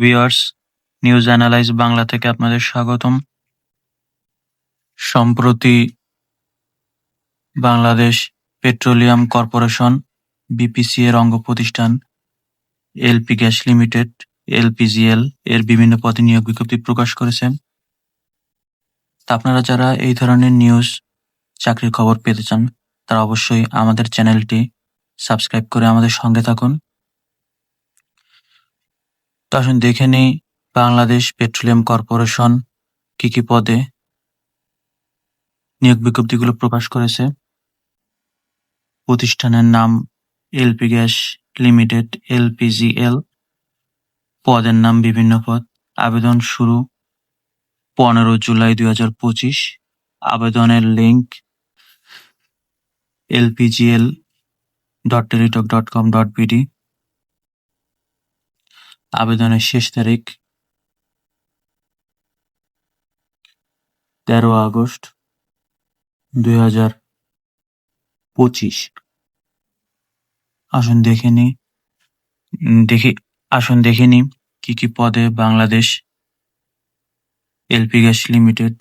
Viewers, news analyse Bangla থেকে আপনাদের স্বাগতম। সম্প্রতি বাংলাদেশ পেট্রোলিয়াম কর্পোরেশন বিপিসি এর অঙ্গ প্রতিষ্ঠান এলপি গ্যাস লিমিটেড এলপিজিএল এর বিভিন্ন পদে নিয়োগ বিজ্ঞপ্তি প্রকাশ করেছে। তা আপনারা যারা এই ধরনের নিউজ চাকরির খবর পেতে চান তারা অবশ্যই আমাদের চ্যানেলটি সাবস্ক্রাইব করে আমাদের সঙ্গে থাকুন। তো আসুন দেখে নেই বাংলাদেশ পেট্রোলিয়াম কর্পোরেশন কি কি পদে নিয়োগ বিজ্ঞপ্তিগুলো প্রকাশ করেছে। প্রতিষ্ঠানের নাম এলপি গ্যাস লিমিটেড এলপিজিএল। পদের নাম বিভিন্ন পদ। আবেদন শুরু 15 জুলাই 2025। আবেদনের লিংক lpgl.teletalk.com.bd। আবেদনের শেষ তারিখ 13 আগস্ট 2025। আসুন দেখে নিই কি কি পদে বাংলাদেশ এলপি গ্যাস লিমিটেড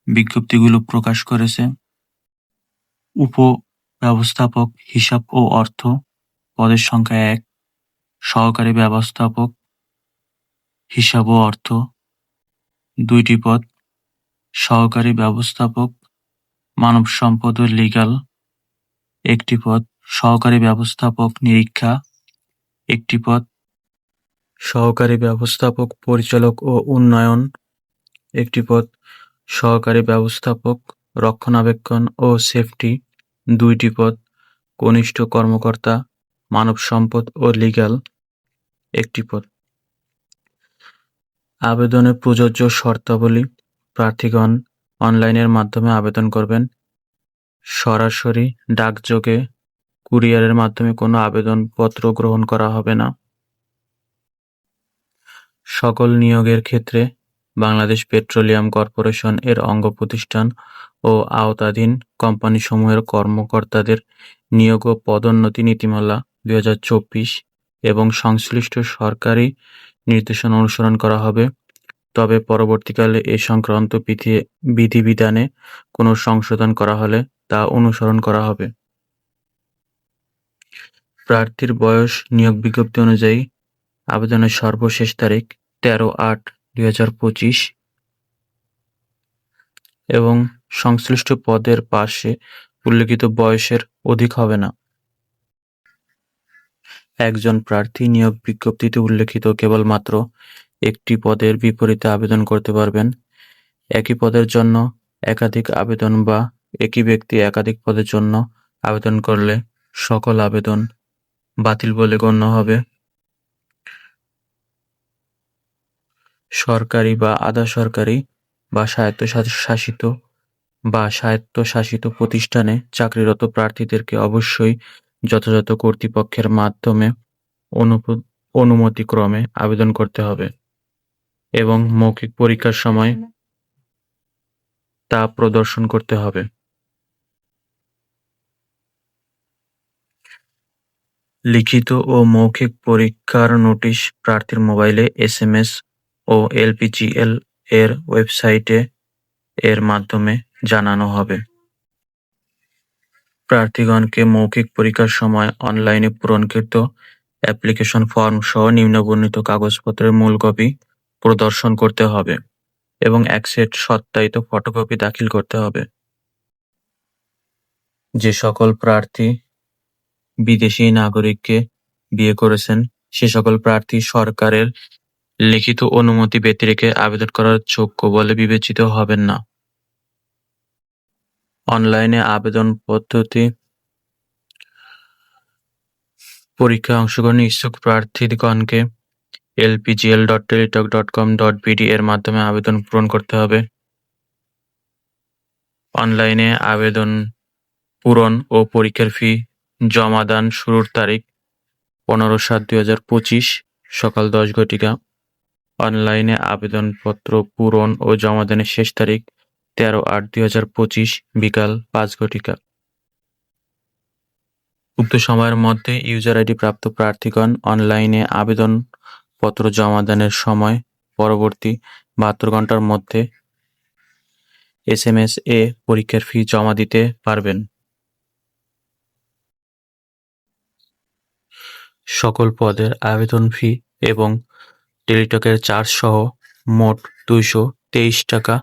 বিজ্ঞপ্তিগুলো প্রকাশ করেছে। উপ ব্যবস্থাপক হিসাব ও অর্থ পদের সংখ্যা 1। সহকারী ব্যবস্থাপক হিসাব ও অর্থ 2টি পদ। সহকারী ব্যবস্থাপক মানব সম্পদ ও লিগ্যাল 1টি পদ। সহকারী ব্যবস্থাপক নিরীক্ষা 1টি পদ। সহকারী ব্যবস্থাপক পরিচালক ও উন্নয়ন 1টি পদ। সহকারী ব্যবস্থাপক রক্ষণাবেক্ষণ ও সেফটি 2টি পদ। কনিষ্ঠ কর্মকর্তা মানব সম্পদ ও লিগ্যাল 1টি পদ। আবেদনে প্রযোজ্য শর্তাবলী: প্রার্থীগণ অনলাইনের মাধ্যমে আবেদন করবেন। সরাসরি ডাকযোগে কুরিয়ারের মাধ্যমে কোনো আবেদনপত্র গ্রহণ করা হবে না। সকল নিয়োগের ক্ষেত্রে বাংলাদেশ পেট্রোলিয়াম কর্পোরেশন এর অঙ্গ প্রতিষ্ঠান ও আওতাধীন কোম্পানিসমূহের কর্মকর্তাদের নিয়োগ ও পদোন্নতি নীতিমালা 2024 এবং সংশ্লিষ্ট সরকারি নির্দেশনা অনুসরণ করা হবে। তবে পরবর্তীকালে এ সংক্রান্ত বিধিবিধানে কোনো সংশোধন করা হলে তা অনুসরণ করা হবে। প্রার্থীর বয়স নিয়োগ বিজ্ঞপ্তি অনুযায়ী আবেদনের সর্বশেষ তারিখ 13/8/2025 এবং সংশ্লিষ্ট পদের পাশে উল্লেখিত বয়সের অধিক হবে না। একজন প্রার্থী নিয়োগ বিজ্ঞপ্তিতে উল্লেখিত কেবলমাত্র একটি পদের বিপরীতে আবেদন করতে পারবেন। একই পদের জন্য একাধিক আবেদন বা একই ব্যক্তি একাধিক পদের জন্য আবেদন করলে সকল আবেদন বাতিল বলে গণ্য হবে। সরকারি বা আধা সরকারি বা স্বায়ত্তশাসিত প্রতিষ্ঠানে চাকরিরত প্রার্থীদেরকে অবশ্যই যথাযথ কর্তৃপক্ষের মাধ্যমে অনুমতিক্রমে আবেদন করতে হবে এবং মৌখিক পরীক্ষার সময় তা প্রদর্শন করতে হবে। লিখিত ও মৌখিক পরীক্ষার নোটিশ প্রার্থীর মোবাইলে SMS ও LPGL এর ওয়েবসাইটে এর মাধ্যমে জানানো হবে। প্রার্থীগণকে মৌখিক পরীক্ষার সময় অনলাইনে পূরণকৃত অ্যাপ্লিকেশন ফর্ম সহ নিম্নবর্ণিত কাগজপত্রের মূল কপি প্রদর্শন করতে হবে এবং 1 সেট সত্যায়িত ফটোকপি দাখিল করতে হবে। যে সকল প্রার্থী বিদেশি নাগরিককে বিয়ে করেছেন সে সকল প্রার্থী সরকারের লিখিত অনুমতি ব্যতি রেখে আবেদন করার যোগ্য বলে বিবেচিত হবেন না। অনলাইনে আবেদন পদ্ধতি: পরীক্ষায় অংশগ্রহণে ইচ্ছুক প্রার্থীগণকে lpgl.teletalk.com.bd এর মাধ্যমে আবেদন পূরণ করতে হবে। অনলাইনে আবেদন পূরণ ও পরীক্ষার ফি জমাদান শুরুর তারিখ 15/7/2025 সকাল 10 ঘটিকা। অনলাইনে আবেদনপত্র পূরণ ও জমাদানের শেষ তারিখ 13/8/2025 বিকাল 5 ঘটিকা। উক্ত সময়ের মধ্যে ইউজার আইডি প্রাপ্ত প্রার্থীগণ অনলাইনে আবেদন আবেদনপত্র জমাদানের সময় পরবর্তী 72 ঘণ্টার মধ্যে SMS-এ পরীক্ষার ফি জমা দিতে পারবেন। সকল পদের আবেদন ফি এবং টেলিটকের চার্জ সহ মোট 223 টাকা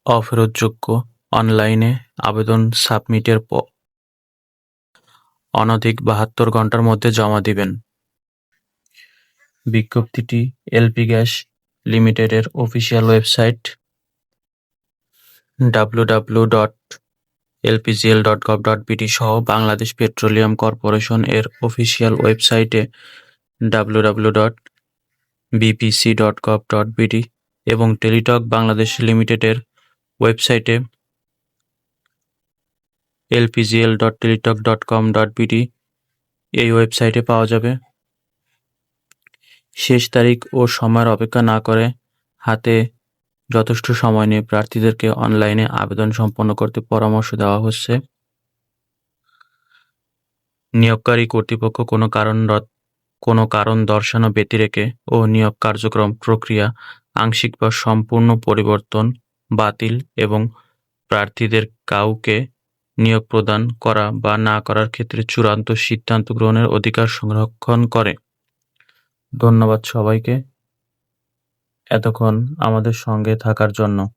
অফেরতযোগ্য। অনলাইনে আবেদন সাবমিটের অনধিক 72 ঘণ্টার মধ্যে জমা দিবেন। বিজ্ঞপ্তিটি এলপি গ্যাস লিমিটেডের অফিসিয়াল ওয়েবসাইট www.lpgl.gov.bt সহ বাংলাদেশ পেট্রোলিয়াম কর্পোরেশন এর অফিসিয়াল ওয়েবসাইটে www.bpc.gov.bt এবং টেলিটক বাংলাদেশ লিমিটেডের ওয়েবসাইটে lpgl.teletalk.com.bt এই ওয়েবসাইটে পাওয়া যাবে। শেষ তারিখ ও সময়ের অপেক্ষা না করে হাতে যথেষ্ট সময় নিয়ে প্রার্থীদেরকে অনলাইনে আবেদন সম্পন্ন করতে পরামর্শ দেওয়া হচ্ছে। নিয়োগকারী কর্তৃপক্ষ কোনো কারণ দর্শানো ব্যতিরেকে ও নিয়োগ কার্যক্রম প্রক্রিয়া আংশিক বা সম্পূর্ণ পরিবর্তন, বাতিল এবং প্রার্থীদের কাউকে নিয়োগ প্রদান করা বা না করার ক্ষেত্রে চূড়ান্ত সিদ্ধান্ত গ্রহণের অধিকার সংরক্ষণ করে। ধন্যবাদ সবাইকে এতক্ষণ আমাদের সঙ্গে থাকার জন্য।